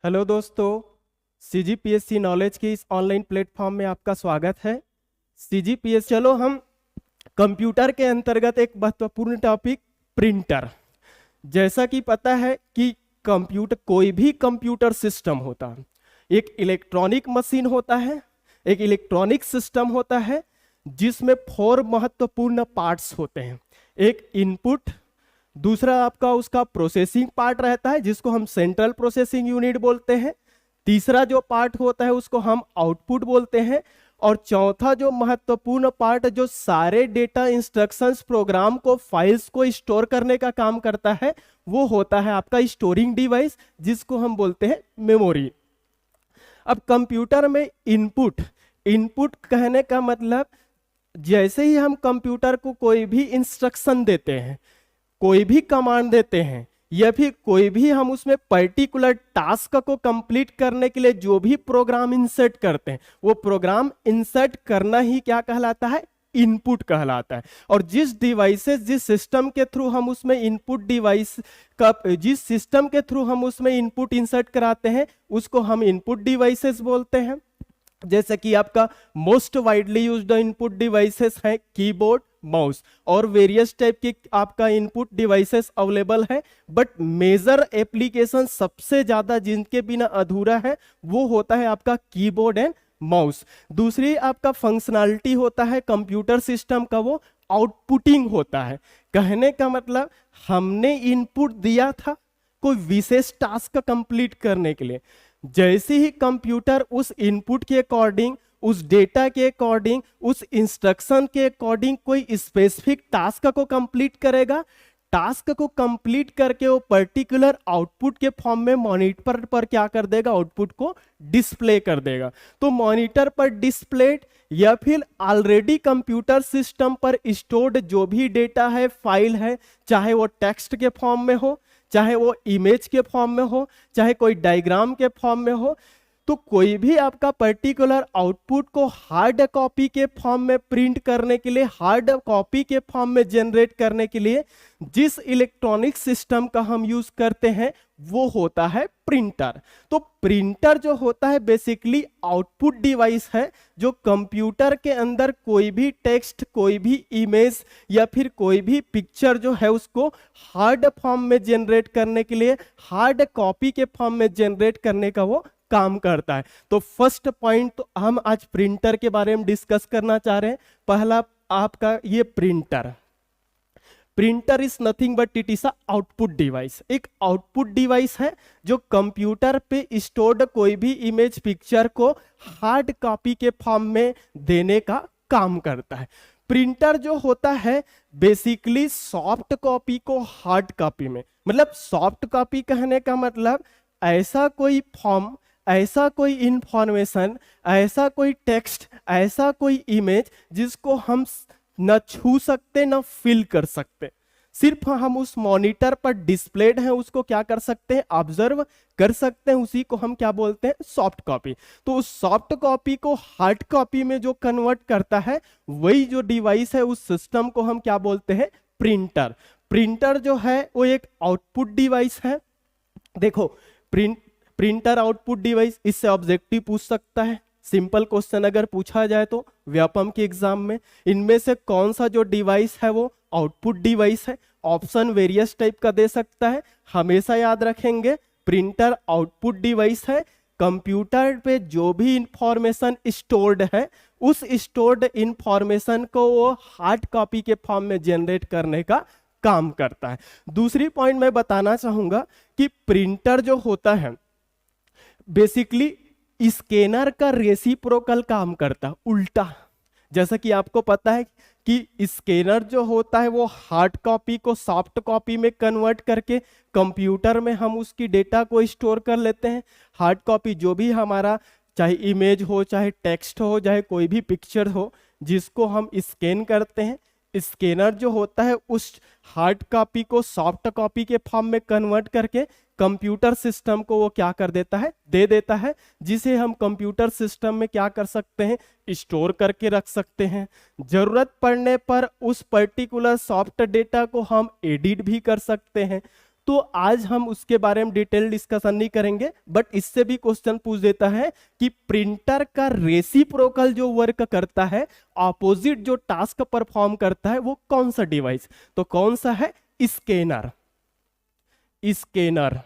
Hello दोस्तों, CGPSC knowledge के इस ऑनलाइन प्लेटफॉर्म में आपका स्वागत है। सीजीपीएस चलो हम कंप्यूटर के अंतर्गत एक महत्वपूर्ण टॉपिक प्रिंटर। जैसा कि पता है कि कंप्यूटर कोई भी कंप्यूटर सिस्टम होता है, एक इलेक्ट्रॉनिक मशीन होता है, एक इलेक्ट्रॉनिक सिस्टम होता है जिसमें 4 महत्वपूर्ण पार्ट्स होते हैं। एक इनपुट, दूसरा आपका उसका प्रोसेसिंग पार्ट रहता है जिसको हम सेंट्रल प्रोसेसिंग यूनिट बोलते हैं, तीसरा जो पार्ट होता है उसको हम आउटपुट बोलते हैं, और चौथा जो महत्वपूर्ण पार्ट जो सारे डेटा इंस्ट्रक्शंस प्रोग्राम को फाइल्स को स्टोर करने का काम करता है वो होता है आपका स्टोरिंग डिवाइस जिसको हम बोलते हैं मेमोरी। अब कंप्यूटर में इनपुट कहने का मतलब जैसे ही हम कंप्यूटर को कोई भी इंस्ट्रक्शन देते हैं, कोई भी कमांड देते हैं या फिर कोई भी हम उसमें पर्टिकुलर टास्क को कंप्लीट करने के लिए जो भी प्रोग्राम इंसर्ट करते हैं वो प्रोग्राम इंसर्ट करना ही क्या कहलाता है? इनपुट कहलाता है। और जिस सिस्टम के थ्रू हम उसमें इनपुट डिवाइस का जिस सिस्टम के थ्रू हम उसमें इनपुट इंसर्ट कराते हैं उसको हम इनपुट डिवाइसेस बोलते हैं। जैसे कि आपका most widely used input devices है कीबोर्ड, माउस, और वेरियस टाइप के आपका इनपुट डिवाइसेस अवेलेबल है, बट मेजर एप्लीकेशन सबसे ज्यादा जिनके बिना अधूरा है वो होता है आपका कीबोर्ड एंड माउस। दूसरी आपका फंक्शनैलिटी होता है कंप्यूटर सिस्टम का, वो आउटपुटिंग होता है। कहने का मतलब हमने इनपुट दिया था कोई विशेष टास्क कंप्लीट करने के लिए, जैसे ही कंप्यूटर उस इनपुट के अकॉर्डिंग, उस डेटा के अकॉर्डिंग, उस इंस्ट्रक्शन के अकॉर्डिंग कोई स्पेसिफिक टास्क को कंप्लीट करेगा, टास्क को कंप्लीट करके वो पर्टिकुलर आउटपुट के फॉर्म में मॉनिटर पर क्या कर देगा? आउटपुट को डिस्प्ले कर देगा। तो मॉनिटर पर डिस्प्लेड या फिर ऑलरेडी कंप्यूटर सिस्टम पर स्टोर्ड जो भी डेटा है, फाइल है, चाहे वो टेक्स्ट के फॉर्म में हो, चाहे वो इमेज के फॉर्म में हो, चाहे कोई डायग्राम के फॉर्म में हो, तो कोई भी आपका पर्टिकुलर आउटपुट को हार्ड कॉपी के फॉर्म में प्रिंट करने के लिए, हार्ड कॉपी के फॉर्म में जनरेट करने के लिए जिस इलेक्ट्रॉनिक सिस्टम का हम यूज करते हैं वो होता है प्रिंटर। तो प्रिंटर जो होता है बेसिकली आउटपुट डिवाइस है जो कंप्यूटर के अंदर कोई भी टेक्स्ट, कोई भी इमेज या फिर कोई भी पिक्चर जो है उसको हार्ड फॉर्म में जनरेट करने के लिए, हार्ड कॉपी के फॉर्म में जनरेट करने का वो काम करता है। तो फर्स्ट पॉइंट तो हम आज प्रिंटर के बारे में डिस्कस करना चाह रहे हैं। पहला आपका ये printer is nothing but it is a output device. एक आउटपुट डिवाइस है जो कंप्यूटर पे स्टोर्ड कोई भी इमेज, पिक्चर को हार्ड कॉपी के फॉर्म में देने का काम करता है। प्रिंटर जो होता है बेसिकली सॉफ्ट कॉपी को हार्ड कॉपी में, मतलब सॉफ्ट कॉपी कहने का मतलब ऐसा कोई फॉर्म, ऐसा कोई इंफॉर्मेशन, ऐसा कोई टेक्स्ट, ऐसा कोई इमेज जिसको हम न छू सकते न फील कर सकते, सिर्फ हम उस मॉनिटर पर डिस्प्लेड है उसको क्या कर सकते हैं? ऑब्जर्व कर सकते हैं। उसी को हम क्या बोलते हैं? Soft copy. तो उस सॉफ्ट कॉपी को हार्ड कॉपी में जो कन्वर्ट करता है वही जो डिवाइस है उस सिस्टम को हम क्या बोलते हैं? प्रिंटर। प्रिंटर जो है वो एक आउटपुट डिवाइस है। देखो प्रिंटर आउटपुट डिवाइस, इससे ऑब्जेक्टिव पूछ सकता है। सिंपल क्वेश्चन अगर पूछा जाए तो व्यापम के एग्जाम में इनमें से कौन सा जो डिवाइस है वो आउटपुट डिवाइस है? ऑप्शन वेरियस टाइप का दे सकता है। हमेशा याद रखेंगे प्रिंटर आउटपुट डिवाइस है। कंप्यूटर पे जो भी इंफॉर्मेशन स्टोर्ड है उस स्टोर्ड इंफॉर्मेशन को वो हार्ड कॉपी के फॉर्म में जनरेट करने का काम करता है। दूसरी पॉइंट मैं बताना चाहूंगा कि प्रिंटर जो होता है बेसिकली स्कैनर का रेसिप्रोकल काम करता है, उल्टा। जैसा कि आपको पता है कि स्कैनर जो होता है वो हार्ड कॉपी को सॉफ्ट कॉपी में कन्वर्ट करके कंप्यूटर में हम उसकी डेटा को स्टोर कर लेते हैं। हार्ड कॉपी जो भी हमारा, चाहे इमेज हो, चाहे टेक्स्ट हो, चाहे कोई भी पिक्चर हो, जिसको हम स्कैन करते हैं, स्कैनर जो होता है उस हार्ड कॉपी को सॉफ्ट कॉपी के फॉर्म में कन्वर्ट करके कंप्यूटर सिस्टम को वो क्या कर देता है? दे देता है, जिसे हम कंप्यूटर सिस्टम में क्या कर सकते हैं? स्टोर करके रख सकते हैं। जरूरत पड़ने पर उस पर्टिकुलर सॉफ्ट डेटा को हम एडिट भी कर सकते हैं। तो आज हम उसके बारे में डिटेल डिस्कशन नहीं करेंगे, बट इससे भी क्वेश्चन पूछ देता है कि प्रिंटर का रेसिप्रोकल जो वर्क करता है, ऑपोजिट जो टास्क परफॉर्म करता है, वो कौन सा डिवाइस, तो कौन सा है, स्कैनर। स्कैनर,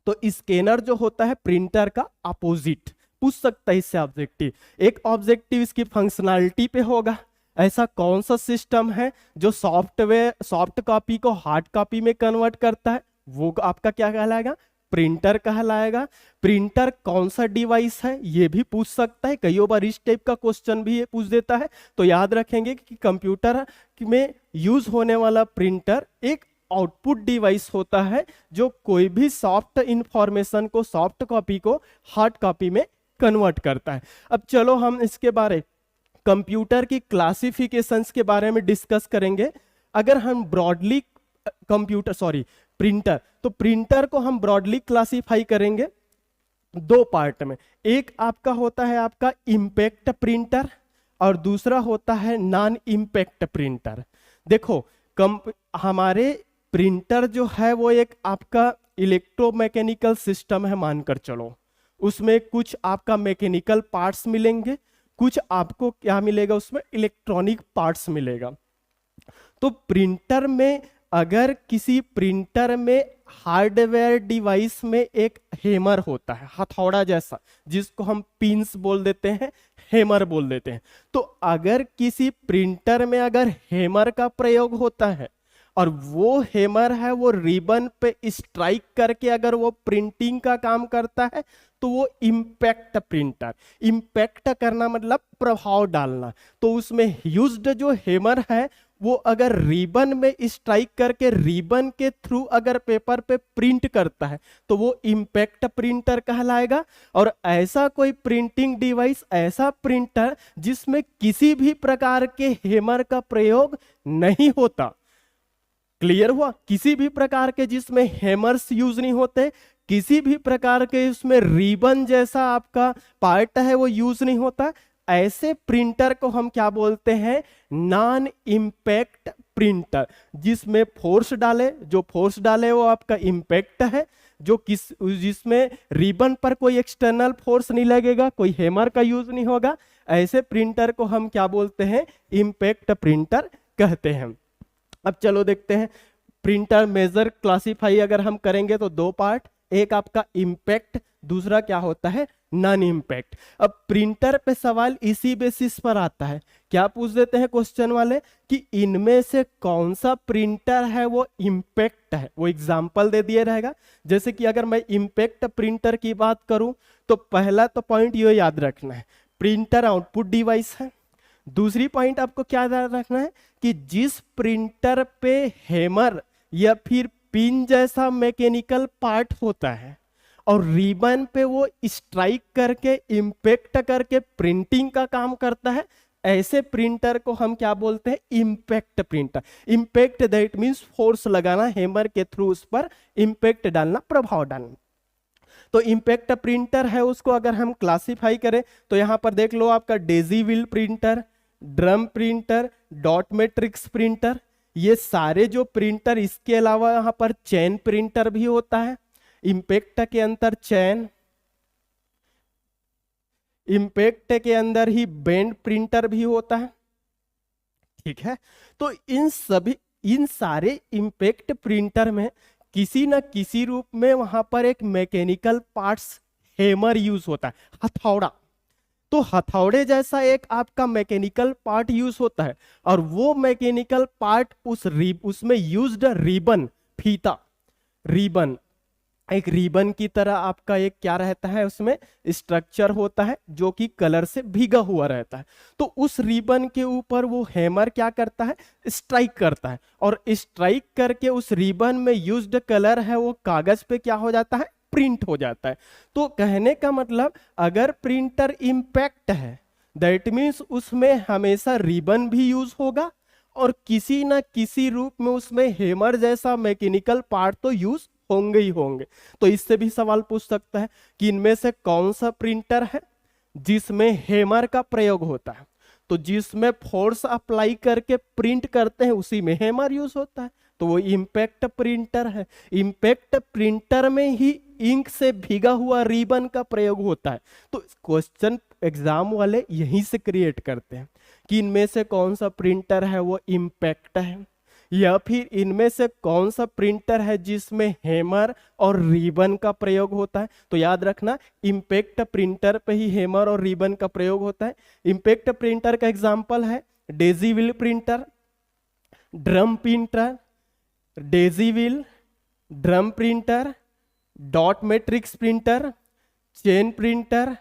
तो स्कैनर जो होता है प्रिंटर का अपोजिट, पूछ सकता है इससे ऑब्जेक्टिव। एक ऑब्जेक्टिव इसकी फंक्शनैलिटी पे होगा, ऐसा कौन सा सिस्टम है जो सॉफ्ट कॉपी को हार्ड कॉपी में कन्वर्ट करता है, वो आपका क्या कहलाएगा, प्रिंटर कहलाएगा। प्रिंटर कौन सा डिवाइस है ये भी पूछ सकता है, कई बार इस टाइप का क्वेश्चन भी ये पूछ देता है। तो याद रखेंगे कि कंप्यूटर में यूज होने वाला प्रिंटर एक आउटपुट डिवाइस होता है जो कोई भी सॉफ्ट इंफॉर्मेशन को, सॉफ्ट कॉपी को हार्ड कॉपी में कन्वर्ट करता है। अब चलो हम इसके बारे, कंप्यूटर की क्लासिफिकेशंस के बारे में डिस्कस करेंगे। अगर हम ब्रॉडली प्रिंटर, तो प्रिंटर को हम ब्रॉडली क्लासिफाई करेंगे दो पार्ट में। एक आपका होता है आपका इम्पैक्ट प्रिंटर और दूसरा होता है नॉन इम्पैक्ट प्रिंटर। देखो हमारे प्रिंटर जो है वो एक आपका इलेक्ट्रोमैकेनिकल सिस्टम है मानकर चलो, उसमें कुछ आपका मैकेनिकल पार्ट्स मिलेंगे, कुछ आपको क्या मिलेगा, उसमें इलेक्ट्रॉनिक पार्ट्स मिलेगा। तो प्रिंटर में अगर किसी प्रिंटर में हार्डवेयर डिवाइस में एक हैमर होता है, हथौड़ा जैसा, जिसको हम पिंस बोल देते हैं, हैमर बोल देते हैं। तो अगर किसी प्रिंटर में अगर हैमर का प्रयोग होता है और वो हैमर है वो रिबन पे स्ट्राइक करके अगर वो प्रिंटिंग का काम करता है, तो वो इम्पैक्ट प्रिंटर। इम्पैक्ट करना मतलब प्रभाव डालना, तो उसमें यूज्ड जो हैमर है वो अगर रिबन में स्ट्राइक करके रिबन के थ्रू अगर पेपर पे प्रिंट करता है तो वो इम्पैक्ट प्रिंटर कहलाएगा। और ऐसा कोई प्रिंटिंग डिवाइस, ऐसा प्रिंटर जिसमें किसी भी प्रकार के हैमर का प्रयोग नहीं होता। क्लियर हुआ, किसी भी प्रकार के जिसमें हैमर्स यूज नहीं होते, किसी भी प्रकार के उसमें रिबन जैसा आपका पार्ट है वो यूज नहीं होता, ऐसे प्रिंटर को हम क्या बोलते हैं, नॉन इम्पैक्ट प्रिंटर। जिसमें फोर्स डाले, जो फोर्स डाले वो आपका इम्पैक्ट है, जो जिसमें रिबन पर कोई एक्सटर्नल फोर्स नहीं लगेगा, कोई हैमर का यूज नहीं होगा, ऐसे प्रिंटर को हम क्या बोलते हैं, इम्पैक्ट प्रिंटर कहते हैं। अब चलो देखते हैं प्रिंटर मेजर क्लासिफाई अगर हम करेंगे तो दो पार्ट, एक आपका इम्पैक्ट, दूसरा क्या होता है, नॉन इम्पैक्ट। अब प्रिंटर पे सवाल इसी बेसिस पर आता है, क्या पूछ देते हैं क्वेश्चन वाले कि इनमें से कौन सा प्रिंटर है वो इम्पैक्ट है, वो एग्जांपल दे दिए रहेगा। जैसे कि अगर मैं इम्पैक्ट प्रिंटर की बात करूं तो पहला तो पॉइंट ये याद रखना है, प्रिंटर आउटपुट डिवाइस है। दूसरी पॉइंट आपको क्या याद रखना है कि जिस प्रिंटर पे हैमर या फिर पिन जैसा मैकेनिकल पार्ट होता है और रिबन पे वो स्ट्राइक करके इम्पैक्ट करके प्रिंटिंग का काम करता है, ऐसे प्रिंटर को हम क्या बोलते हैं, impact printer. Impact that means force लगाना, हैमर के थ्रू उस पर इम्पैक्ट डालना, प्रभाव डालना। तो इम्पैक्ट प्रिंटर है, उसको अगर हम क्लासिफाई करें तो यहां पर देख लो आपका Daisy wheel printer, drum printer, dot matrix printer, ये सारे जो प्रिंटर, इसके अलावा यहां पर चैन प्रिंटर भी होता है। इम्पैक्ट के अंदर चैन, इम्पैक्ट के अंदर ही बेंड प्रिंटर भी होता है, ठीक है। तो इन सारे इम्पैक्ट प्रिंटर में किसी न किसी रूप में वहां पर एक मैकेनिकल पार्ट्स हैमर यूज होता है, हथौड़ा। तो हथौड़े जैसा एक आपका मैकेनिकल पार्ट यूज होता है और वो मैकेनिकल पार्ट उसमें यूज्ड रिबन, फीता, रिबन, एक रिबन की तरह आपका एक क्या रहता है, उसमें स्ट्रक्चर होता है जो कि कलर से भीगा हुआ रहता है। तो उस रिबन के ऊपर वो हैमर क्या करता है, स्ट्राइक करता है, और स्ट्राइक करके उस रिबन में यूज्ड कलर है वो कागज पे क्या हो जाता है, प्रिंट हो जाता है। तो कहने का मतलब अगर प्रिंटर इम्पैक्ट है दैट मीन्स उसमें हमेशा रिबन भी यूज होगा और किसी ना किसी रूप में उसमें हैमर जैसा मैकेनिकल पार्ट तो यूज होंगे ही होंगे। तो इससे भी सवाल पूछ सकता है कि इनमें से कौन सा प्रिंटर है जिसमें हैमर का प्रयोग होता है। तो जिसमें फोर्स अप्लाई करके प्रिंट करते हैं उसी में हैमर यूज होता है। तो वो इम्पैक्ट प्रिंटर है। इम्पैक्ट प्रिंटर में ही इंक से भीगा हुआ रिबन का प्रयोग होता है। तो क्वेश्चन एग्जाम वाले यहीं से क्रिएट करते हैं कि इनमें से कौन सा प्रिंटर है वो इम्पैक्ट है, या फिर इनमें से कौन सा प्रिंटर है जिसमें हैमर और रिबन का प्रयोग होता है। तो याद रखना इम्पैक्ट प्रिंटर पे ही हैमर और रिबन का प्रयोग होता है। इम्पैक्ट प्रिंटर का एग्जांपल है Daisy wheel printer, drum printer, Daisy wheel, drum printer, dot matrix printer, chain printer,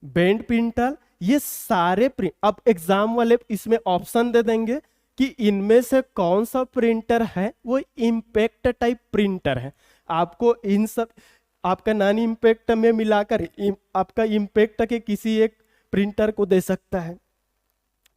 bend printer, ये सारे प्रिंट। अब एग्जाम वाले इसमें ऑप्शन दे देंगे कि इनमें से कौन सा प्रिंटर है वो इम्पैक्ट टाइप प्रिंटर है। आपको इन सब आपका नॉन इम्पैक्ट में मिलाकर आपका इम्पैक्ट के किसी एक प्रिंटर को दे सकता है।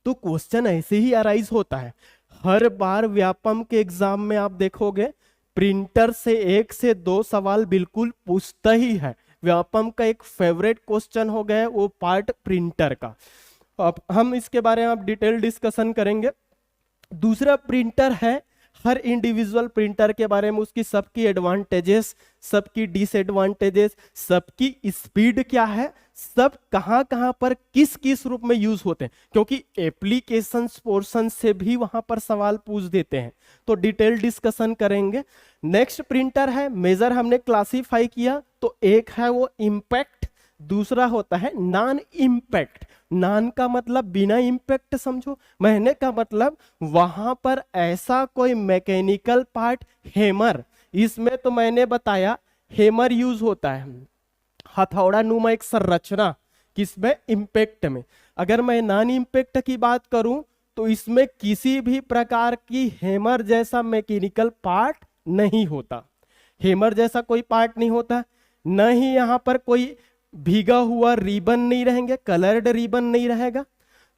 तो क्वेश्चन ऐसे ही अराइज होता है हर बार। व्यापम के एग्जाम में आप देखोगे प्रिंटर से 1 से 2 सवाल बिल्कुल पूछता ही है। व्यापम का एक फेवरेट क्वेश्चन हो गया वो पार्ट प्रिंटर का। अब हम इसके बारे में आप डिटेल डिस्कशन करेंगे। दूसरा प्रिंटर है, हर इंडिविजुअल प्रिंटर के बारे में उसकी सबकी एडवांटेजेस, सबकी डिसएडवांटेजेस, सबकी स्पीड क्या है, सब कहां कहां पर किस किस रूप में यूज होते हैं, क्योंकि एप्लीकेशन पोर्शन से भी वहां पर सवाल पूछ देते हैं। तो डिटेल डिस्कशन करेंगे। नेक्स्ट प्रिंटर है मेजर, हमने क्लासीफाई किया तो एक है वो इम्पैक्ट, दूसरा होता है नॉन इम्पैक्ट। नॉन का मतलब बिना इम्पैक्ट समझो, महीने का मतलब वहां पर ऐसा कोई मैकेनिकल पार्ट, हैमर, इसमें तो मैंने बताया हैमर यूज होता है, हथौड़ा नुमा एक संरचना, किसमें, इम्पैक्ट में। अगर मैं नॉन इम्पैक्ट की बात करूं तो इसमें किसी भी प्रकार की हैमर जैसा मैकेनिकल पार्ट नहीं होता, हैमर जैसा कोई पार्ट नहीं होता, न ही यहां पर कोई भीगा हुआ रिबन नहीं रहेंगे, कलर्ड रिबन नहीं रहेगा।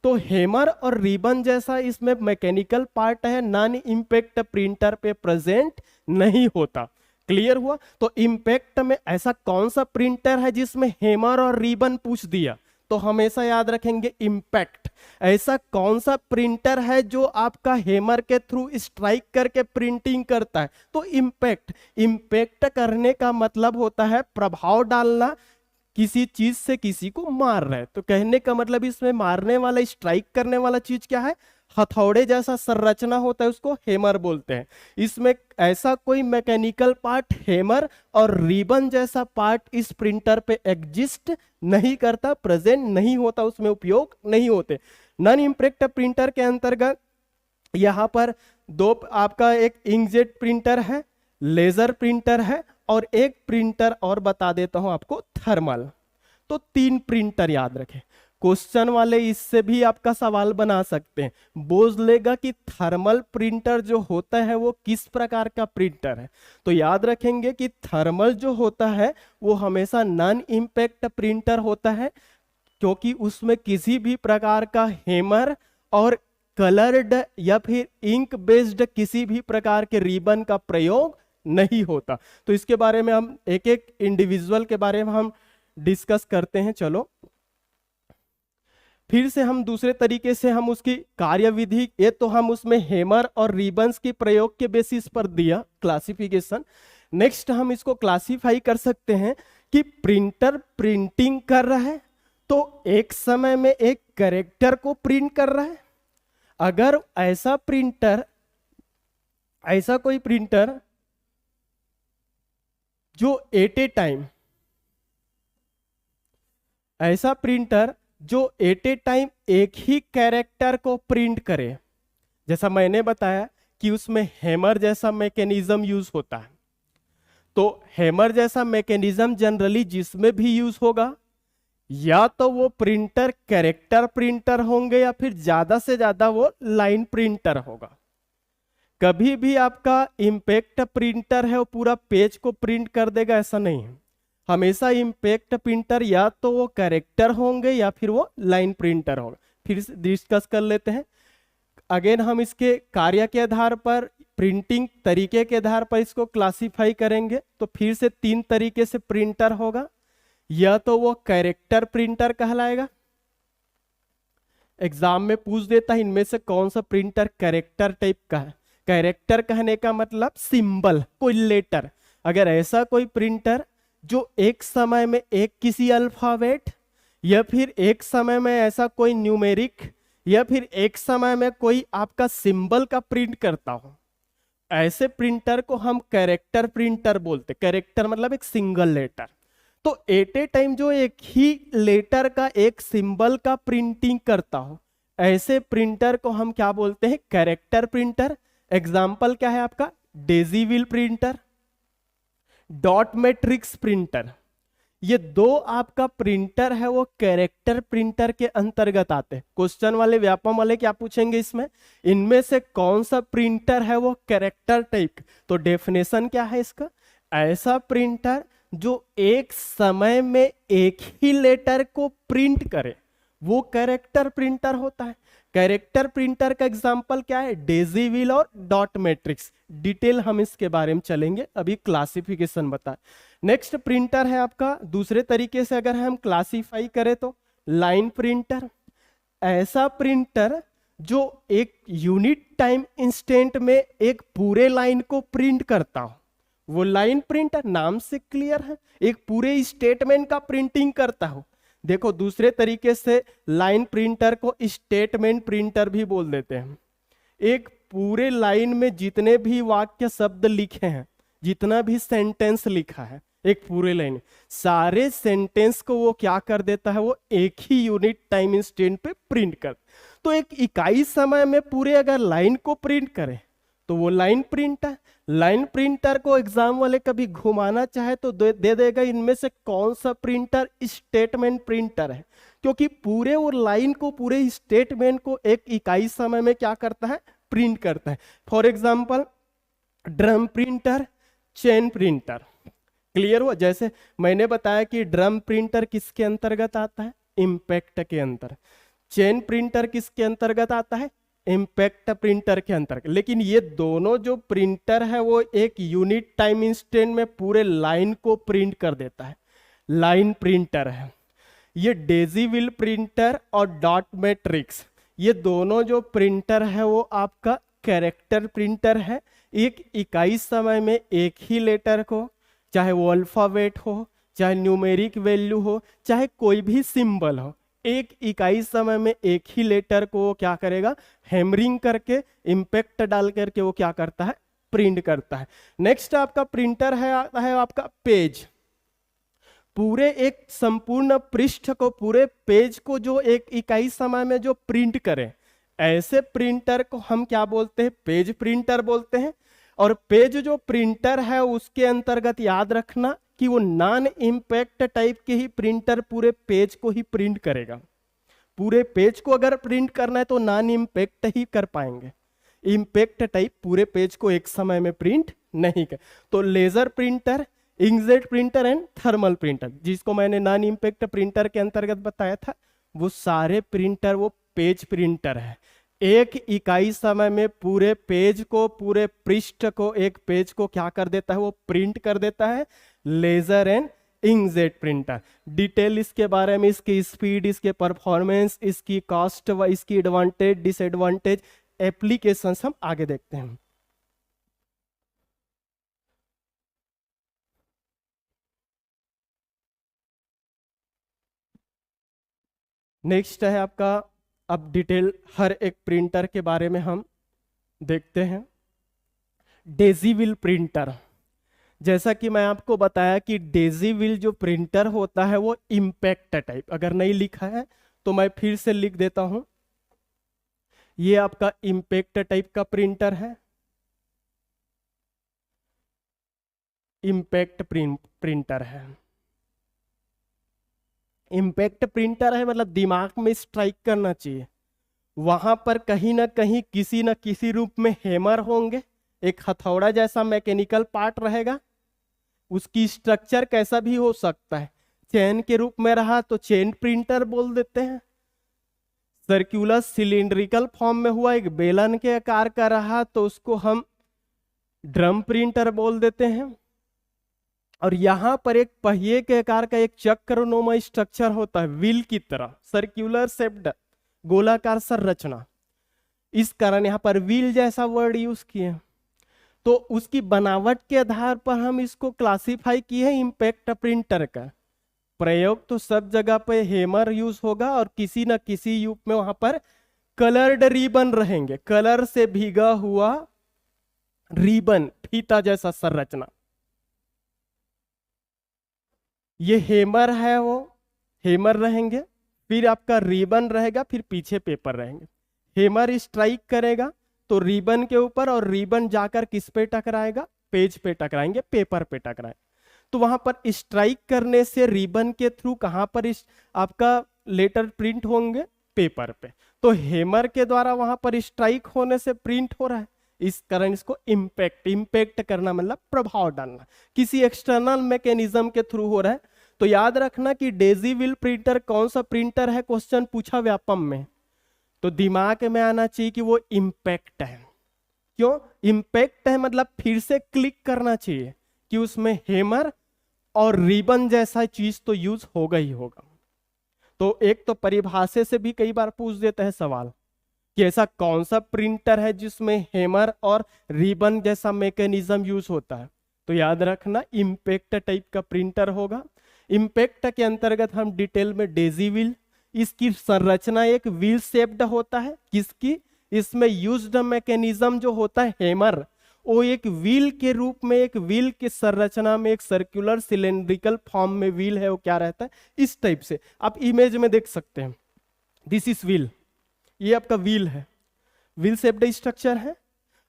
तो हैमर और रिबन जैसा इसमें मैकेनिकल पार्ट है, नॉन इम्पैक्ट प्रिंटर पे प्रेजेंट नहीं होता। क्लियर हुआ। तो इम्पैक्ट में ऐसा कौन सा प्रिंटर है जिसमें हैमर और रिबन पूछ दिया तो हमेशा याद रखेंगे इम्पैक्ट। ऐसा कौन सा प्रिंटर है जो आपका हैमर के थ्रू स्ट्राइक करके प्रिंटिंग करता है तो इम्पैक्ट। इम्पैक्ट करने का मतलब होता है प्रभाव डालना, किसी चीज से किसी को मार रहे। तो कहने का मतलब इसमें मारने वाला, स्ट्राइक करने वाला चीज क्या है, हथौड़े जैसा संरचना होता है, उसको हैमर बोलते हैं। इसमें ऐसा कोई मैकेनिकल पार्ट हैमर और रिबन जैसा पार्ट इस प्रिंटर पे एग्जिस्ट नहीं करता, प्रेजेंट नहीं होता, उसमें उपयोग नहीं होते। नॉन इम्पैक्ट प्रिंटर के अंतर्गत यहाँ पर दो आपका एक इंकजेट प्रिंटर है, लेजर प्रिंटर है, और एक प्रिंटर और बता देता हूं आपको, थर्मल। तो 3 प्रिंटर याद रखें। क्वेश्चन वाले इससे भी आपका सवाल बना सकते हैं, बोझ लेगा कि थर्मल प्रिंटर जो होता है वो किस प्रकार का प्रिंटर है। तो याद रखेंगे कि थर्मल जो होता है वो हमेशा नॉन इम्पैक्ट प्रिंटर होता है, क्योंकि उसमें किसी भी प्रकार का हैमर और कलर्ड या फिर इंक बेस्ड किसी भी प्रकार के रिबन का प्रयोग नहीं होता। तो इसके बारे में हम एक एक इंडिविजुअल के बारे में हम डिस्कस करते हैं। चलो फिर से हम दूसरे तरीके से हम उसकी कार्यविधि, ये तो हम उसमें हैमर और रिबन्स के प्रयोग के बेसिस पर दिया क्लासिफिकेशन। नेक्स्ट हम इसको क्लासिफाई कर सकते हैं कि प्रिंटर प्रिंटिंग कर रहा है तो एक समय में एक कैरेक्टर को प्रिंट कर रहा है। अगर ऐसा प्रिंटर, ऐसा कोई प्रिंटर जो एट ए टाइम, ऐसा प्रिंटर जो एट ए टाइम एक ही कैरेक्टर को प्रिंट करे, जैसा मैंने बताया कि उसमें हैमर जैसा मैकेनिज्म यूज होता है। तो हैमर जैसा मैकेनिज्म जनरली जिसमें भी यूज होगा, या तो वो प्रिंटर कैरेक्टर प्रिंटर होंगे या फिर ज्यादा से ज्यादा वो लाइन प्रिंटर होगा। कभी भी आपका इम्पैक्ट प्रिंटर है वो पूरा पेज को प्रिंट कर देगा, ऐसा नहीं है। हमेशा इम्पैक्ट प्रिंटर या तो वो कैरेक्टर होंगे या फिर वो लाइन प्रिंटर होगा। फिर डिस्कस कर लेते हैं। अगेन हम इसके कार्य के आधार पर, प्रिंटिंग तरीके के आधार पर इसको क्लासिफाई करेंगे। तो फिर से 3 तरीके से प्रिंटर होगा, या तो वो कैरेक्टर प्रिंटर कहलाएगा, एग्जाम में पूछ देता है इनमें से कौन सा प्रिंटर कैरेक्टर टाइप का है। कैरेक्टर कहने का मतलब सिंबल, कोई लेटर। अगर ऐसा कोई प्रिंटर जो एक समय में एक किसी अल्फाबेट या फिर एक समय में ऐसा कोई न्यूमेरिक या फिर एक समय में कोई आपका सिंबल का प्रिंट करता हो, ऐसे प्रिंटर को हम कैरेक्टर प्रिंटर बोलते। कैरेक्टर मतलब एक सिंगल लेटर। तो एट ए टाइम जो एक ही लेटर का एक सिंबल का प्रिंटिंग करता हो, ऐसे प्रिंटर को हम क्या बोलते हैं? Character printer. एग्जाम्पल क्या है आपका? Daisy wheel printer, dot matrix printer. ये दो आपका प्रिंटर है वो कैरेक्टर प्रिंटर के अंतर्गत आते हैं। क्वेश्चन वाले व्यापम वाले क्या पूछेंगे इसमें? इनमें से कौन सा प्रिंटर है वो कैरेक्टर टाइप? तो डेफिनेशन क्या है इसका? ऐसा प्रिंटर जो एक समय में एक ही लेटर को प्रिंट करे, वो कैरेक्टर प्रिंटर होता है। कैरेक्टर प्रिंटर का एग्जांपल क्या है? डेजी व्हील और डॉट मैट्रिक्स। डिटेल हम इसके बारे में चलेंगे, अभी क्लासिफिकेशन बताएं। नेक्स्ट प्रिंटर है आपका, दूसरे तरीके से अगर हम क्लासिफाई करें तो लाइन प्रिंटर। ऐसा प्रिंटर जो एक यूनिट टाइम इंस्टेंट में एक पूरे लाइन को प्रिंट करता हो, वो लाइन प्रिंटर। नाम से क्लियर है, एक पूरे स्टेटमेंट का प्रिंटिंग करता हो। देखो दूसरे तरीके से लाइन प्रिंटर को स्टेटमेंट प्रिंटर भी बोल देते हैं। एक पूरे लाइन में जितने भी वाक्य शब्द लिखे हैं, जितना भी सेंटेंस लिखा है एक पूरे लाइन, सारे सेंटेंस को वो क्या कर देता है? वो एक ही यूनिट टाइम इंस्टेंट पे प्रिंट कर। तो एक इकाई समय में पूरे अगर लाइन को प्रिंट करे तो वो लाइन प्रिंटर। लाइन प्रिंटर को एग्जाम वाले कभी घुमाना चाहे तो दे देगा इनमें से कौन सा प्रिंटर स्टेटमेंट प्रिंटर है, क्योंकि पूरे वो लाइन को, पूरे स्टेटमेंट को एक इकाई समय में क्या करता है? प्रिंट करता है। For example drum printer, chain printer. Clear हुआ? जैसे मैंने बताया कि ड्रम प्रिंटर किसके अंतर्गत आता है? इंपैक्ट के अंतर। चेन प्रिंटर किसके अंतर्गत आता है? इंपैक्ट प्रिंटर के अंतर्गत। लेकिन ये दोनों जो प्रिंटर है वो एक यूनिट टाइम इंस्टेंट में पूरे लाइन को प्रिंट कर देता है, लाइन प्रिंटर है। ये डेजी व्हील प्रिंटर और डॉट मैट्रिक्स, ये दोनों जो प्रिंटर है वो आपका कैरेक्टर प्रिंटर है। एक इकाई समय में एक ही लेटर को, चाहे वो अल्फाबेट हो, चाहे न्यूमेरिक वैल्यू हो, चाहे कोई भी सिंबल हो, एक इकाई समय में एक ही लेटर को वो क्या करेगा? हैमरिंग करके, इंपैक्ट डाल करके वो क्या करता है? प्रिंट करता है। नेक्स्ट आपका प्रिंटर है आपका पेज। पूरे एक संपूर्ण पृष्ठ को, पूरे पेज को जो एक इकाई समय में जो प्रिंट करे, ऐसे प्रिंटर को हम क्या बोलते हैं? पेज प्रिंटर बोलते हैं। और पेज जो प्रिंटर है उसके अंतर्गत याद रखना कि वो नॉन इंपैक्ट टाइप के ही प्रिंटर पूरे पेज को ही प्रिंट करेगा। पूरे पेज को अगर प्रिंट करना है तो नॉन इंपैक्ट ही कर पाएंगे, इंपैक्ट टाइप पूरे पेज को एक समय में प्रिंट नहीं कर। तो laser printer, inkjet printer and thermal printer, जिसको मैंने नॉन इंपैक्ट प्रिंटर के अंतर्गत बताया था, वो सारे प्रिंटर वो पेज प्रिंटर है। एक इकाई समय में पूरे पेज को, पूरे पृष्ठ को, एक पेज को क्या कर देता है? वो प्रिंट कर देता है। Laser and inkjet printer. Detail इसके बारे में, इसकी स्पीड, इसके परफॉर्मेंस, इसकी कॉस्ट व इसकी एडवांटेज डिसएडवांटेज एप्लीकेशंस हम आगे देखते हैं। नेक्स्ट है आपका, अब डिटेल हर एक प्रिंटर के बारे में हम देखते हैं। Daisy wheel printer. जैसा कि मैं आपको बताया कि डेजी व्हील जो प्रिंटर होता है वो इंपैक्ट टाइप, अगर नहीं लिखा है तो मैं फिर से लिख देता हूं। ये आपका इंपैक्ट टाइप का प्रिंटर है, इंपैक्ट प्रिंटर है। इंपैक्ट प्रिंटर है मतलब दिमाग में स्ट्राइक करना चाहिए, वहां पर कहीं ना कहीं किसी न किसी रूप में हैमर होंगे, एक हथौड़ा जैसा मैकेनिकल पार्ट रहेगा। उसकी स्ट्रक्चर कैसा भी हो सकता है, चेन के रूप में रहा तो चेन प्रिंटर बोल देते हैं, सर्कुलर सिलिंड्रिकल फॉर्म में हुआ एक बेलन के आकार का रहा तो उसको हम ड्रम प्रिंटर बोल देते हैं। और यहां पर एक पहिए के आकार का एक चक्रनुमा स्ट्रक्चर होता है, व्हील की तरह, सर्कुलर शेप्ड, गोलाकार संरचना। इस कारण यहाँ पर व्हील जैसा वर्ड यूज किए। तो उसकी बनावट के आधार पर हम इसको क्लासिफाई किए हैं इम्पैक्ट प्रिंटर का। प्रयोग तो सब जगह पे हैमर यूज होगा और किसी न किसी युग में वहां पर कलर्ड रिबन रहेंगे, कलर से भीगा हुआ रिबन, फीता जैसा संरचना। ये हैमर है, वो हैमर रहेंगे, फिर आपका रिबन रहेगा, फिर पीछे पेपर रहेंगे। हैमर स्ट्राइक करेगा तो रिबन के ऊपर, और रिबन जाकर किस पे टकराएगा? पेज पे टकराएंगे, पेपर पे टकराएंगे। तो वहां पर स्ट्राइक करने से रिबन के थ्रू कहां पर आपका लेटर प्रिंट होंगे? पेपर पे। तो हैमर के द्वारा वहां पर स्ट्राइक होने से प्रिंट हो रहा है, इस कारण इसको इम्पैक्ट करना मतलब प्रभाव डालना, किसी एक्सटर्नल मैकेनिज्म के थ्रू हो रहा है। तो याद रखना कि डेजी व्हील प्रिंटर कौन सा प्रिंटर है, क्वेश्चन पूछा व्यापम में, तो दिमाग में आना चाहिए कि वो इम्पैक्ट है। क्यों इम्पैक्ट है? मतलब फिर से क्लिक करना चाहिए कि उसमें हैमर और रिबन जैसा चीज तो यूज होगा ही होगा। तो एक तो परिभाषा से भी कई बार पूछ देता है सवाल कि ऐसा कौन सा प्रिंटर है जिसमें हैमर और रिबन जैसा मैकेनिज्म यूज होता है। तो याद रखना इम्पैक्ट टाइप का प्रिंटर होगा। इम्पैक्ट के अंतर्गत हम डिटेल में डेजी व्हील, इसकी संरचना एक व्हील शेप्ड होता है। किसकी? इसमें यूज्ड मैकेनिज्म जो होता है हैमर, वो एक व्हील के रूप में, एक व्हील की संरचना में, एक सर्कुलर सिलेंड्रिकल फॉर्म में व्हील है, वो क्या रहता है इस टाइप से। आप इमेज में देख सकते हैं, दिस इज व्हील, ये आपका व्हील है, व्हील शेप्ड स्ट्रक्चर है।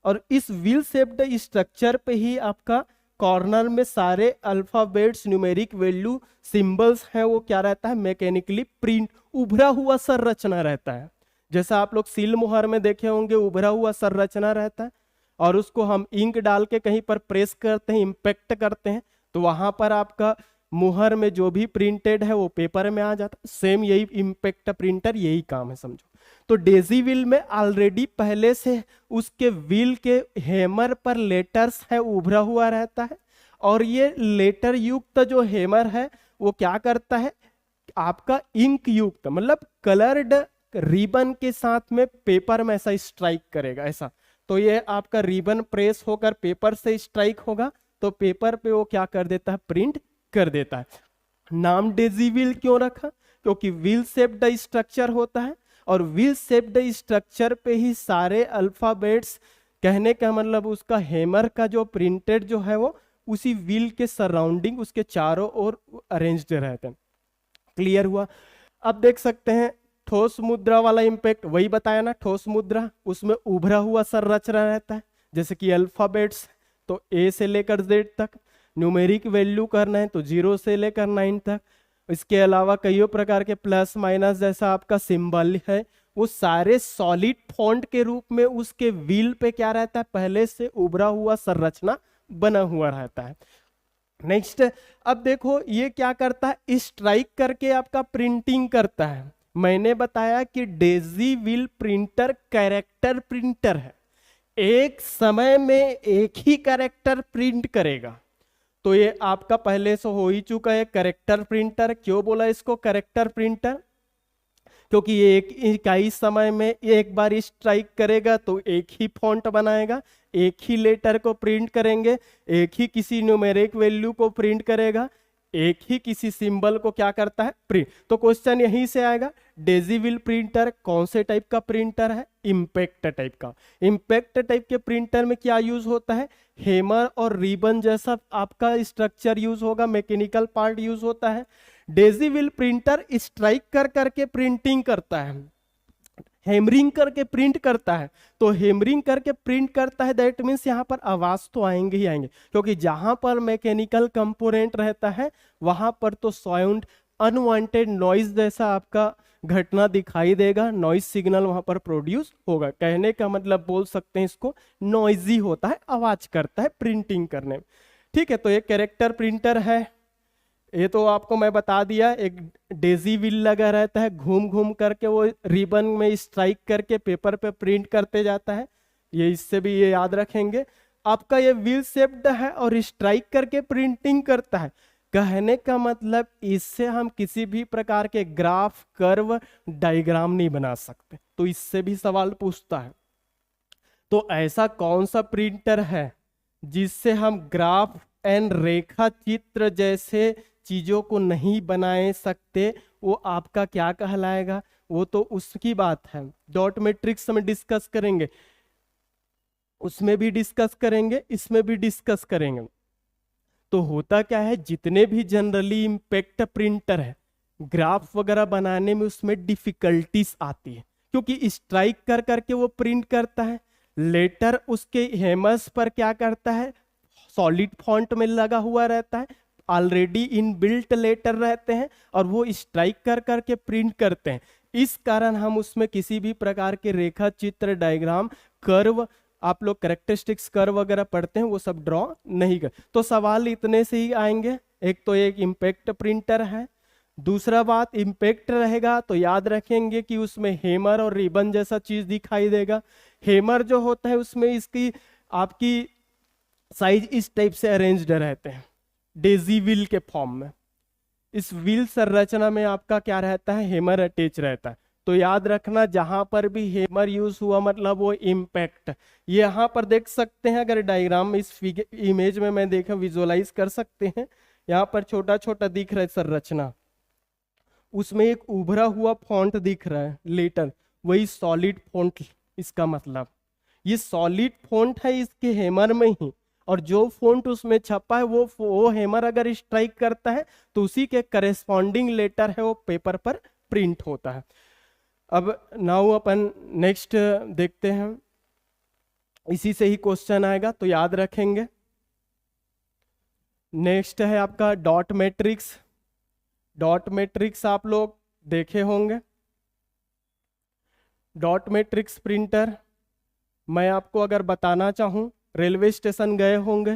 और इस व्हील शेप्ड स्ट्रक्चर पे ही आपका कॉर्नर में सारे अल्फाबेट्स, न्यूमेरिक वैल्यू, सिंबल्स हैं, वो क्या रहता है मैकेनिकली प्रिंट, उभरा हुआ संरचना रहता है। जैसा आप लोग सील मुहर में देखे होंगे, उभरा हुआ संरचना रहता है, और उसको हम इंक डाल के कहीं पर प्रेस करते हैं, इम्पैक्ट करते हैं, तो वहां पर आपका मुहर में जो भी प्रिंटेड है वो पेपर में आ जाता है। सेम यही इम्पैक्ट प्रिंटर, यही काम है समझो। तो डेजी व्हील में ऑलरेडी पहले से उसके व्हील के हैमर पर लेटर्स है, उभरा हुआ रहता है, और ये लेटर युक्त जो हैमर है वो क्या करता है, आपका इंक युक्त मतलब कलर्ड रिबन के साथ में पेपर में ऐसा स्ट्राइक करेगा ऐसा। तो ये आपका रिबन प्रेस होकर पेपर से स्ट्राइक होगा, तो पेपर पे वो क्या कर देता है, प्रिंट कर देता है। नाम डेजी व्हील क्यों रखा? क्योंकि व्हील शेप्ड स्ट्रक्चर होता है, और व्हील शेप्ड स्ट्रक्चर पे ही सारे अल्फाबेट्स, कहने का मतलब उसका हैमर का जो प्रिंटेड जो है वो उसी व्हील के सराउंडिंग, उसके चारों ओर अरेंज्ड रहते हैं। क्लियर हुआ? अब देख सकते हैं ठोस मुद्रा वाला इम्पैक्ट, वही बताया ना, ठोस मुद्रा, उसमें उभरा हुआ संरचना रहता है, जैसे कि अल्फाबेट्स, तो ए से लेकर जेड तक, न्यूमेरिक वैल्यू करना है तो 0 से लेकर 9 तक, इसके अलावा कईयों प्रकार के प्लस माइनस जैसा आपका सिंबल है, वो सारे सॉलिड फॉन्ट के रूप में उसके व्हील पे क्या रहता है, पहले से उभरा हुआ संरचना बना हुआ रहता है। नेक्स्ट, अब देखो ये क्या करता है, स्ट्राइक करके आपका प्रिंटिंग करता है। मैंने बताया कि Daisy wheel printer character printer है, एक समय में एक ही कैरेक्टर प्रिंट करेगा। तो ये आपका पहले से हो ही चुका है कैरेक्टर प्रिंटर। क्यों बोला इसको कैरेक्टर प्रिंटर? क्योंकि ये एक इकाई समय में एक बार स्ट्राइक करेगा तो एक ही फॉन्ट बनाएगा, एक ही लेटर को प्रिंट करेंगे, एक ही किसी न्यूमेरिक वैल्यू को प्रिंट करेगा, एक ही किसी सिंबल को क्या करता है, प्रिंट। तो क्वेश्चन यहीं से आएगा, डेजी व्हील प्रिंटर कौन से टाइप का प्रिंटर है? इम्पैक्ट टाइप का। इम्पैक्ट टाइप के प्रिंटर में क्या यूज होता है, हैमर और रिबन जैसा आपका स्ट्रक्चर यूज होगा, मैकेनिकल पार्ट यूज होता है। डेजी व्हील प्रिंटर स्ट्राइक कर करके प्रिंटिंग करता है, हैमरिंग करके प्रिंट करता है। तो हैमरिंग करके प्रिंट करता है, दैट मीन्स यहाँ पर आवाज तो आएंगे ही आएंगे, क्योंकि जहां पर मैकेनिकल कंपोनेंट रहता है वहां पर तो साउंड, अनवांटेड नॉइज जैसा आपका घटना दिखाई देगा, नॉइज सिग्नल वहां पर प्रोड्यूस होगा। कहने का मतलब बोल सकते हैं इसको नॉइजी होता है, आवाज करता है प्रिंटिंग करने में। ठीक है, तो ये कैरेक्टर प्रिंटर है, ये तो आपको मैं बता दिया। एक डेजी व्हील लगा रहता है, घूम घूम करके वो रिबन में स्ट्राइक करके पेपर पे प्रिंट करते जाता है, ये इससे भी ये याद रखेंगे। आपका ये व्हील शेप्ड है और स्ट्राइक करके प्रिंटिंग करता है। कहने का मतलब इससे हम किसी भी प्रकार के ग्राफ, कर्व, डायग्राम नहीं बना सकते, तो इससे भी सवाल पूछता है। तो ऐसा कौन सा प्रिंटर है जिससे हम ग्राफ एंड रेखा चित्र जैसे चीजों को नहीं बना सकते, वो आपका क्या कहलाएगा? वो तो उसकी बात है। डॉट मैट्रिक्स में डिस्कस करेंगे, उसमें भी डिस्कस करेंगे, इसमें भी डिस्कस करेंगे। तो होता क्या है, जितने भी जनरली इम्पैक्ट प्रिंटर है, ग्राफ वगैरह बनाने में उसमें डिफिकल्टीज आती है, क्योंकि स्ट्राइक कर करके वो प्रिंट करता है। लेटर उसके हेमर्स पर क्या करता है, सॉलिड फॉन्ट में लगा हुआ रहता है, ऑलरेडी इनबिल्ट लेटर रहते हैं, और वो स्ट्राइक कर करके प्रिंट करते हैं। इस कारण हम उसमें किसी भी प्रकार के रेखा चित्र, डायग्राम, कर्व, आप लोग कैरेक्टरिस्टिक्स कर्व वगैरह पढ़ते हैं, वो सब ड्रॉ नहीं कर। तो सवाल इतने से ही आएंगे। एक तो एक इम्पैक्ट प्रिंटर है, दूसरा बात इम्पैक्ट रहेगा तो याद रखेंगे कि उसमें हेमर और रिबन जैसा चीज दिखाई देगा। हेमर जो होता है उसमें इसकी आपकी साइज इस टाइप से अरेंज्ड रहते हैं, डेजी व्हील के फॉर्म में। इस व्हील संरचना में आपका क्या रहता है, हेमर अटैच रहता है। तो याद रखना, जहां पर भी हेमर यूज हुआ मतलब वो इम्पैक्ट। ये यहाँ पर देख सकते हैं, अगर डायग्राम इस इमेज में मैं देखा, विजुअलाइज कर सकते हैं। यहाँ पर छोटा छोटा दिख रहा है संरचना, उसमें एक उभरा हुआ फॉन्ट दिख रहा है, लेटर, वही सॉलिड फॉन्ट। इसका मतलब ये सॉलिड फॉन्ट है इसके हेमर में ही, और जो फॉन्ट उसमें छपा है वो हेमर अगर स्ट्राइक करता है तो उसी के करेस्पॉन्डिंग लेटर है वो पेपर पर प्रिंट होता है। अब नाउ अपन नेक्स्ट देखते हैं, इसी से ही क्वेश्चन आएगा तो याद रखेंगे। नेक्स्ट है आपका डॉट मैट्रिक्स। डॉट मैट्रिक्स आप लोग देखे होंगे। डॉट मैट्रिक्स प्रिंटर मैं आपको अगर बताना चाहूं, रेलवे स्टेशन गए होंगे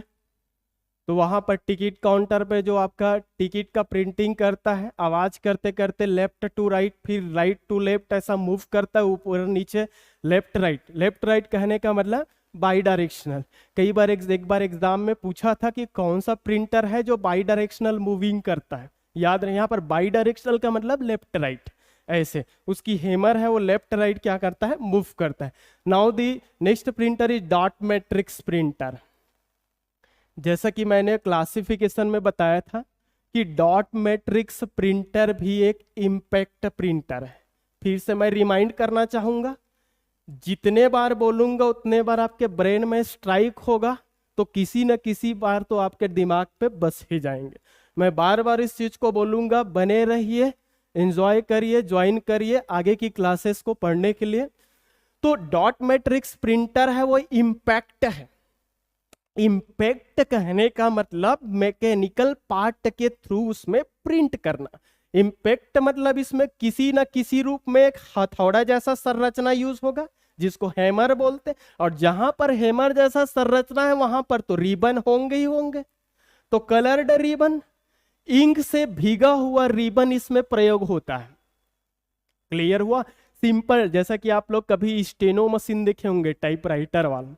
तो वहां पर टिकट काउंटर पे जो आपका टिकट का प्रिंटिंग करता है, आवाज करते करते लेफ्ट टू राइट, फिर राइट टू लेफ्ट ऐसा मूव करता है, ऊपर नीचे, लेफ्ट राइट। लेफ्ट राइट कहने का मतलब बाई डायरेक्शनल। कई बार एक बार एग्जाम में पूछा था कि कौन सा प्रिंटर है जो बाई डायरेक्शनल मूविंग करता है। याद रहे, यहाँ पर बाई डायरेक्शनल का मतलब लेफ्ट राइट, ऐसे उसकी हेमर है वो लेफ्ट राइट क्या करता है, मूव करता है। Now the next printer is dot matrix printer. जैसा कि मैंने क्लासिफिकेशन में बताया था कि डॉट मैट्रिक्स प्रिंटर भी एक इम्पैक्ट प्रिंटर है। फिर से मैं रिमाइंड करना चाहूंगा, जितने बार बोलूंगा उतने बार आपके ब्रेन में स्ट्राइक होगा, तो किसी न किसी बार तो आपके दिमाग पे बस ही जाएंगे। मैं बार बार इस चीज को बोलूंगा, बने रहिए, एंजॉय करिए, ज्वाइन करिए आगे की क्लासेस को पढ़ने के लिए। तो डॉट मैट्रिक्स प्रिंटर है वो इम्पैक्ट है। इम्पैक्ट कहने का मतलब मैकेनिकल पार्ट के थ्रू उसमें प्रिंट करना। इम्पैक्ट मतलब इसमें किसी न किसी रूप में एक हथौड़ा जैसा संरचना यूज होगा जिसको हैमर बोलते हैं, और जहां पर हैमर जैसा संरचना है वहां पर तो रिबन होंगे ही होंगे। तो कलर्ड रिबन, इंक से भीगा हुआ रिबन इसमें प्रयोग होता है। क्लियर हुआ? सिंपल, जैसा कि आप लोग कभी स्टेनो मशीन देखे होंगे टाइपराइटर वाला,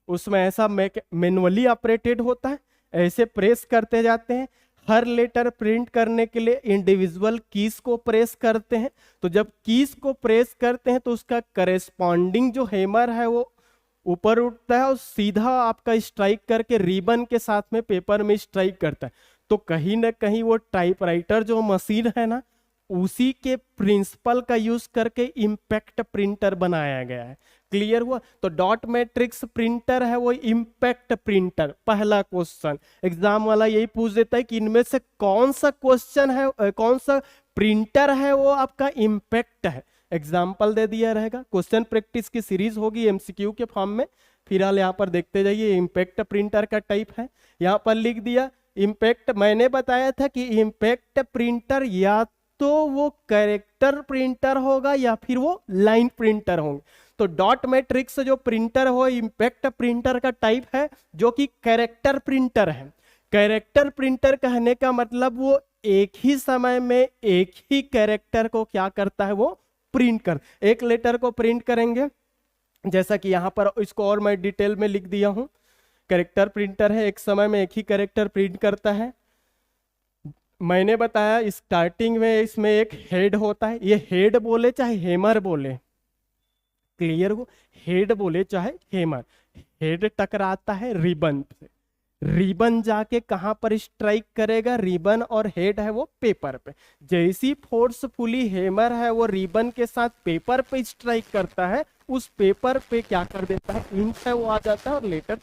उसमें ऐसा मैनुअली ऑपरेटेड होता है, ऐसे प्रेस करते जाते हैं। हर लेटर प्रिंट करने के लिए इंडिविजुअल कीज को प्रेस करते हैं। तो जब कीज को प्रेस करते हैं तो उसका करेस्पॉन्डिंग जो हैमर है वो ऊपर उठता है और सीधा आपका स्ट्राइक करके रिबन के साथ में पेपर में स्ट्राइक करता है। तो कहीं ना कहीं वो टाइपराइटर जो मशीन है ना, उसी के प्रिंसिपल का यूज करके इम्पैक्ट प्रिंटर बनाया गया है। क्लियर हुआ? तो डॉट मैट्रिक्स प्रिंटर है वो इम्पैक्ट प्रिंटर। पहला क्वेश्चन एग्जाम वाला यही पूछ देता है कि इनमें से कौन सा क्वेश्चन है, कौन सा प्रिंटर है वो आपका इम्पैक्ट है। एग्जाम्पल दे दिया रहेगा। क्वेश्चन प्रैक्टिस की सीरीज होगी एमसीक्यू के फॉर्म में। फिलहाल यहाँ पर देखते जाइए, इम्पैक्ट प्रिंटर का टाइप है, यहाँ पर लिख दिया इम्पैक्ट। मैंने बताया था कि इम्पैक्ट प्रिंटर या तो वो कैरेक्टर प्रिंटर होगा या फिर वो लाइन प्रिंटर होंगे। तो डॉट मैट्रिक्स जो प्रिंटर हो इम्पैक्ट प्रिंटर का टाइप है जो कि कैरेक्टर प्रिंटर है। कैरेक्टर प्रिंटर कहने का मतलब वो एक ही समय में एक ही कैरेक्टर को क्या करता है, वो प्रिंट कर, एक लेटर को प्रिंट करेंगे। जैसा कि यहाँ पर इसको और मैं डिटेल में लिख दिया हूं, कैरेक्टर प्रिंटर है, एक समय में एक ही कैरेक्टर प्रिंट करता है। मैंने बताया स्टार्टिंग में इसमें एक हेड होता है, ये हेड बोले चाहे हेमर बोले, क्लियर हो। हेड बोले चाहे हेमर, हेड टकराता है रिबन से, रिबन जाके कहां पर स्ट्राइक करेगा, रिबन और हेड है वो पेपर पे। जैसी फोर्सफुली हेमर है वो रिबन के साथ पेपर पे स्ट्राइक करता है, उस पेपर पे क्या कर देता है, इंक है वो आ जाता है और लेटर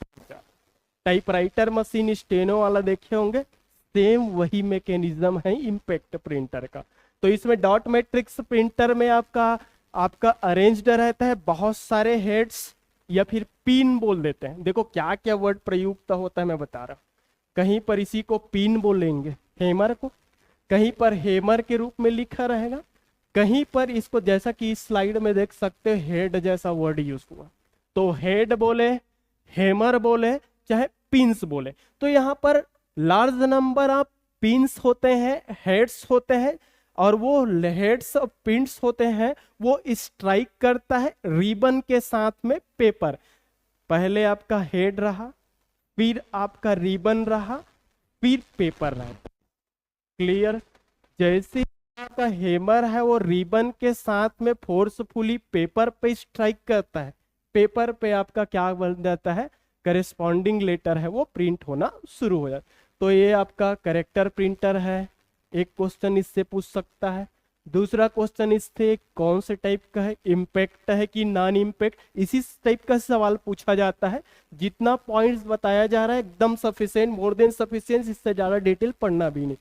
टाइपराइटर मशीन स्टेनो वाला देखे होंगे, सेम वही मैकेनिज्म है इम्पैक्ट प्रिंटर का। तो इसमें डॉट मैट्रिक्स प्रिंटर में आपका अरेंज्ड रहता है बहुत सारे हेड्स, या फिर पिन बोल देते हैं। देखो क्या क्या वर्ड प्रयुक्त होता है मैं बता रहा हूं। कहीं पर इसी को पिन बोलेंगे हेमर को, कहीं पर हेमर के रूप में लिखा रहेगा, कहीं पर इसको जैसा कि इस स्लाइड में देख सकते हो हेड जैसा वर्ड यूज हुआ। तो हेड बोले, हेमर बोले, चाहे पिंस बोले, तो यहाँ पर लार्ज नंबर ऑफ पिंस होते हैं, हेड्स होते हैं, और वो हेड्स और पिंस होते हैं वो स्ट्राइक करता है रिबन के साथ में पेपर। पहले आपका हेड रहा, फिर आपका रिबन रहा, फिर पेपर रहता। क्लियर? जैसे आपका हेमर है वो रिबन के साथ में फोर्सफुली पेपर पे स्ट्राइक करता है, पेपर पे आपका क्या बन जाता है, करेस्पॉन्डिंग लेटर है वो प्रिंट होना शुरू हो जाता है। तो ये आपका करेक्टर प्रिंटर है। एक क्वेश्चन इससे पूछ सकता है। दूसरा क्वेश्चन इससे कौन से टाइप का है, इम्पैक्ट है कि नॉन इम्पैक्ट, इसी टाइप का सवाल पूछा जाता है। जितना पॉइंट्स बताया जा रहा है एकदम सफिशिएंट, मोर देन सफिशिएंट, इससे ज्यादा डिटेल पढ़ना भी नहीं।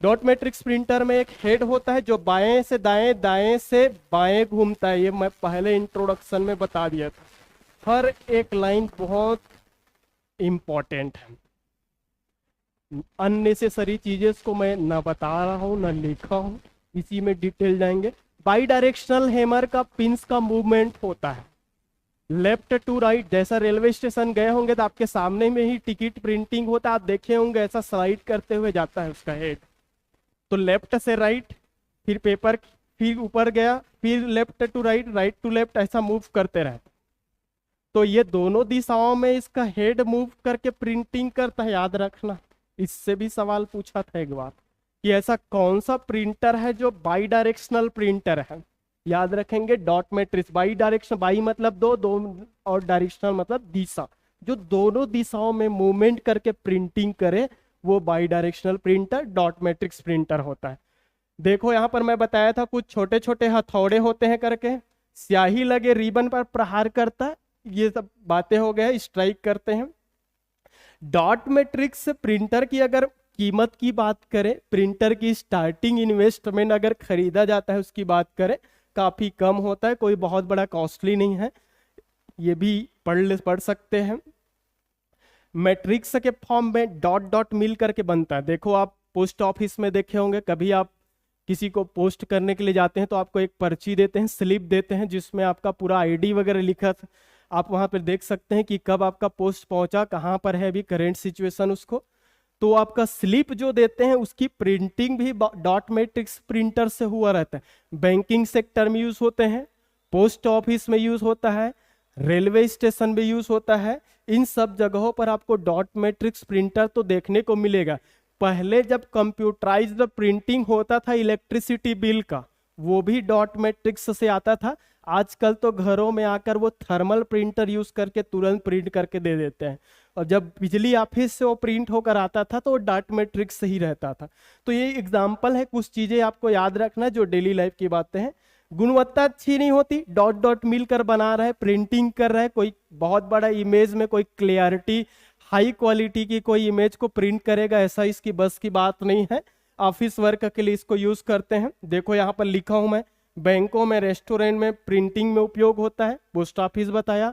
डॉट मैट्रिक्स प्रिंटर में एक हेड होता है जो बाएं से दाएं, दाएं से बाएं घूमता है। ये मैं पहले इंट्रोडक्शन में बता दिया था। हर एक लाइन बहुत इंपॉर्टेंट है, अननेसेसरी चीजें को मैं ना बता रहा हूँ ना लिखा हूँ, इसी में डिटेल जाएंगे। बाई डायरेक्शनल हेमर का पिंस का मूवमेंट होता है लेफ्ट टू राइट। जैसा रेलवे स्टेशन गए होंगे तो आपके सामने में ही टिकट प्रिंटिंग होता है, आप देखे होंगे ऐसा स्लाइड करते हुए जाता है उसका हेड। तो लेफ्ट से राइट, फिर पेपर, फिर ऊपर गया, फिर left to right, right to left, ऐसा मूव करते रहते। तो ये दोनों दिशाओं में इसका हेड मूव करके प्रिंटिंग करता है, याद रखना। इससे भी सवाल पूछा था एक बार कि ऐसा कौन सा प्रिंटर है जो बाई डायरेक्शनल प्रिंटर है। याद रखेंगे dot matrix, by direction, by मतलब दो और डायरेक्शनल मतलब दिशा, जो दोनों दिशाओं में मूवमेंट करके प्रिंटिंग करे वो by directional printer dot matrix printer होता है। देखो यहाँ पर मैं बताया था कुछ छोटे छोटे हथौड़े होते हैं करके, स्याही लगे रिबन पर प्रहार करता है, ये सब बातें हो गए, स्ट्राइक करते हैं। डॉट मैट्रिक्स प्रिंटर की अगर कीमत की बात करें, प्रिंटर की स्टार्टिंग इन्वेस्टमेंट अगर खरीदा जाता है उसकी बात करें, काफी कम होता है, कोई बहुत बड़ा कॉस्टली नहीं है, ये भी पढ़ सकते हैं। मैट्रिक्स के फॉर्म में डॉट डॉट मिल करके बनता है। देखो आप पोस्ट ऑफिस में देखे होंगे, कभी आप किसी को पोस्ट करने के लिए जाते हैं तो आपको एक पर्ची देते हैं, स्लिप देते हैं, जिसमें आपका पूरा आईडी वगैरह लिखा था। आप वहां पर देख सकते हैं कि कब आपका पोस्ट पहुंचा, कहां पर है अभी करेंट सिचुएशन उसको। तो आपका स्लिप जो देते हैं उसकी प्रिंटिंग भी डॉट मैट्रिक्स प्रिंटर से हुआ रहता है। बैंकिंग सेक्टर में यूज होते हैं, पोस्ट ऑफिस में यूज होता है, रेलवे स्टेशन में यूज होता है। इन सब जगहों पर आपको डॉट मैट्रिक्स प्रिंटर तो देखने को मिलेगा। पहले जब कंप्यूटराइज्ड प्रिंटिंग होता था इलेक्ट्रिसिटी बिल का, वो भी डॉट मैट्रिक्स से आता था। आजकल तो घरों में आकर वो थर्मल प्रिंटर यूज करके तुरंत प्रिंट करके दे देते हैं, और जब बिजली ऑफिस से वो प्रिंट होकर आता था तो वो डॉट मैट्रिक्स से ही रहता था। तो ये एग्जांपल है, कुछ चीजें आपको याद रखना जो डेली लाइफ की बातें हैं। गुणवत्ता अच्छी नहीं होती, डॉट डॉट मिलकर बना रहा है, प्रिंटिंग कर रहा है, कोई बहुत बड़ा इमेज में कोई क्लियरिटी हाई क्वालिटी की कोई इमेज को प्रिंट करेगा, ऐसा इसकी बस की बात नहीं है। ऑफिस वर्क के लिए इसको यूज करते हैं। देखो यहाँ पर लिखा हूं मैं, बैंकों में, रेस्टोरेंट में प्रिंटिंग में उपयोग होता है, पोस्ट ऑफिस बताया।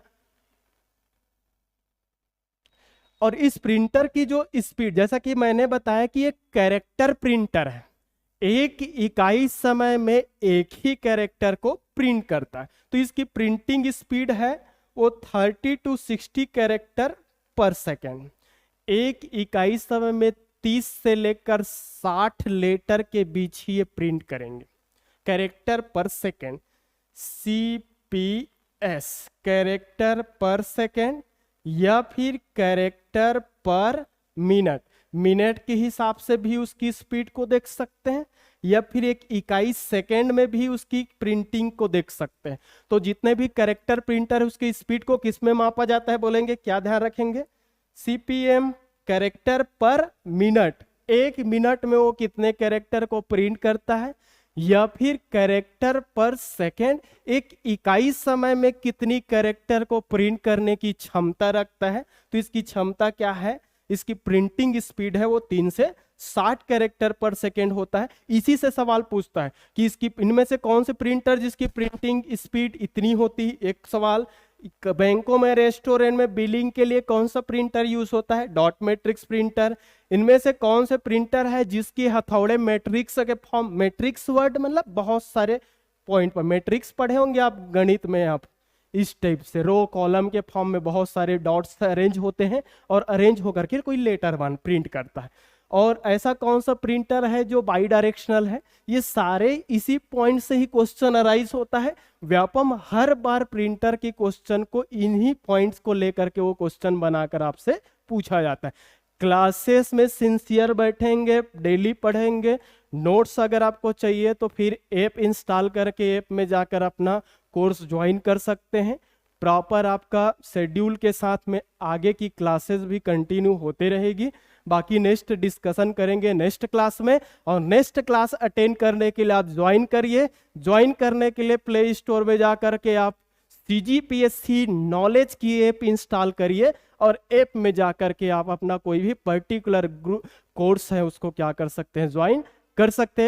और इस प्रिंटर की जो स्पीड, जैसा कि मैंने बताया कि एक कैरेक्टर प्रिंटर है, एक इकाई समय में एक ही कैरेक्टर को प्रिंट करता है, तो इसकी प्रिंटिंग स्पीड है वो 30 to 60 कैरेक्टर पर सेकेंड। एक इकाई समय में 30 से लेकर 60 लेटर के बीच ही ये प्रिंट करेंगे। कैरेक्टर पर सेकेंड, CPS, कैरेक्टर पर सेकेंड, या फिर कैरेक्टर पर मिनट। मिनट के हिसाब से भी उसकी स्पीड को देख सकते हैं, या फिर एक इकाई सेकेंड में भी उसकी प्रिंटिंग को देख सकते हैं। तो जितने भी कैरेक्टर प्रिंटर है उसकी स्पीड को किस में मापा जाता है बोलेंगे, क्या ध्यान रखेंगे, CPM कैरेक्टर पर मिनट, 1 मिनट में वो कितने कैरेक्टर को प्रिंट करता है, या फिर कैरेक्टर पर सेकेंड, एक इकाई समय में कितनी कैरेक्टर को प्रिंट करने की क्षमता रखता है। तो इसकी क्षमता क्या है, इसकी प्रिंटिंग स्पीड है वो 3 से 60 कैरेक्टर पर सेकेंड होता है। इसी से सवाल पूछता है कि इसकी इनमें से कौन से प्रिंटर जिसकी प्रिंटिंग स्पीड इतनी होती है। एक सवाल, बैंकों में, रेस्टोरेंट में बिलिंग के लिए कौन सा प्रिंटर यूज होता है, डॉट मैट्रिक्स प्रिंटर। इनमें से कौन से प्रिंटर है जिसकी हथौड़े मैट्रिक्स के फॉर्म, मैट्रिक्स वर्ड मतलब बहुत सारे पॉइंट पर, मैट्रिक्स पढ़े होंगे आप गणित में, आप इस टाइप से रो कॉलम के फॉर्म में बहुत सारे डॉट्स अरेंज होते हैं और अरेंज होकर के कोई लेटर वन प्रिंट करता है। और ऐसा कौन सा प्रिंटर है जो बाई डायरेक्शनल है। ये सारे इसी पॉइंट से ही क्वेश्चन अराइज होता है। व्यापम हर बार प्रिंटर के क्वेश्चन को इन्हीं पॉइंट्स को लेकर के वो क्वेश्चन बनाकर आपसे पूछा जाता है। क्लासेस में सिंसियर बैठेंगे, डेली पढ़ेंगे। नोट्स अगर आपको चाहिए तो फिर ऐप इंस्टॉल करके ऐप में जाकर अपना कोर्स ज्वाइन कर सकते हैं। प्रॉपर आपका शेड्यूल के साथ में आगे की क्लासेस भी कंटिन्यू होते रहेगी। बाकी नेक्स्ट डिस्कशन करेंगे नेक्स्ट क्लास में, और नेक्स्ट क्लास अटेंड करने के लिए आप ज्वाइन करिए। ज्वाइन करने के लिए प्ले स्टोर में जाकर के आप CGPSC नॉलेज की ऐप इंस्टॉल करिए, और ऐप में जाकर के आप अपना कोई भी पर्टिकुलर ग्रुप कोर्स है उसको क्या कर सकते हैं, ज्वाइन कर सकते हैं।